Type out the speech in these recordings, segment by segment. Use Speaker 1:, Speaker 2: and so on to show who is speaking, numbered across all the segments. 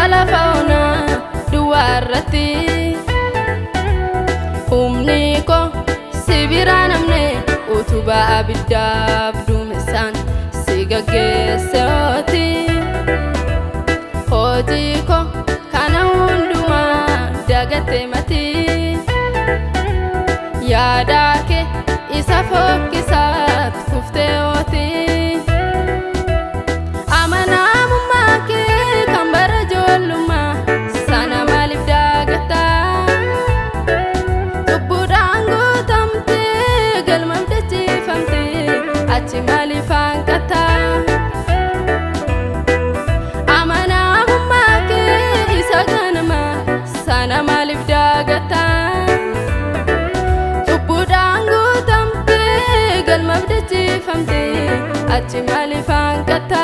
Speaker 1: lafa onaa duwwaa irratti humni koo sibiraa namne utubaa abiddaaf duumessaan si gaggeesse ooti hojii koo kana hundumaa dagatte mati yaadaa kee isa fokkisaat kuftee ooti amanamummaa kee kan bara ijoollummaa sana maaliif daagatta cubbuudhaan guutamtee galmam dachiifamtee achi maaliif hanqatta amanamummaa kee isa ganamaa sana maaliif daagatta achi maaliif hanqatta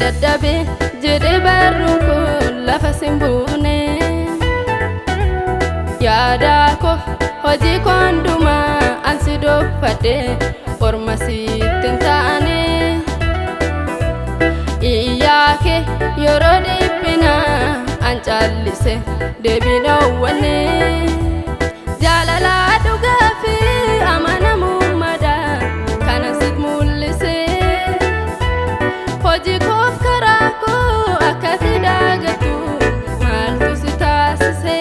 Speaker 1: dadhabe jedhee barruun kun lafa simbuune yaadaa koo hojii koo hundumaa ansi dhoofadhe orma sittin taane iyyaa kee yeroo dhiphinaa an caallise deebiin hawwanne jaalalaa dhugaa fi amanamummaadha kana sit mul'ise hojii koof karaa koo akkati daagatu maaltu si taasise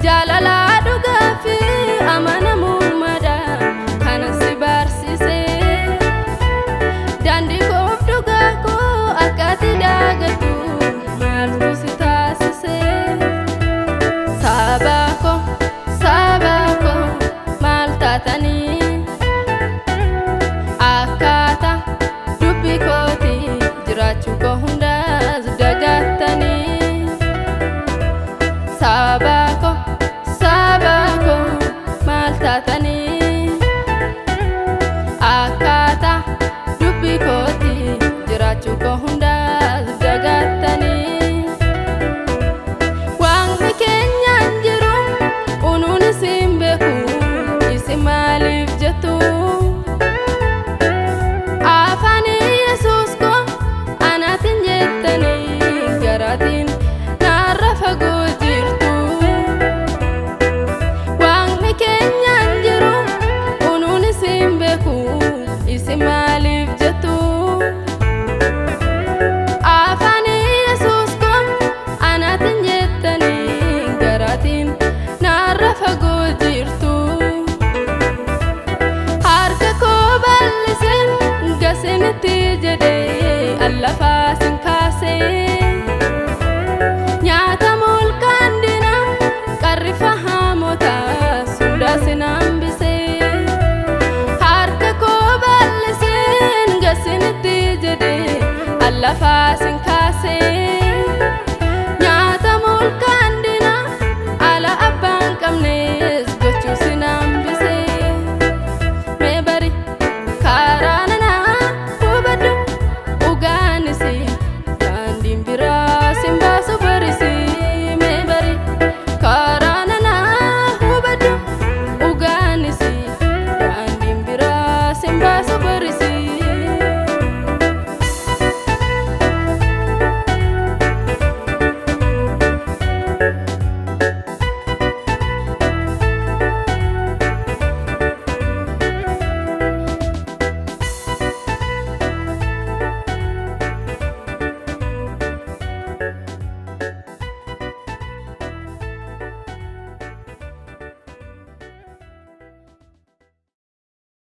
Speaker 1: jaalalaa dhugaa fi amanamummaadha kana si barsiise daandii koof dhugaa koo akkati daagatu maaltu si taasise saba koo maal taatanii akkaataa dubbii kooti jiraachuu koo hundaas dagattanii saba koo maal taatanii akkaataa dubbii kooti jiraachuu koo hundaas dagattanii waaqni keenyaan jiru unuun isin beeku isin maaliif jettu narra fagoo jirtu waaqni keenyaan jiru unuun isin beeku isin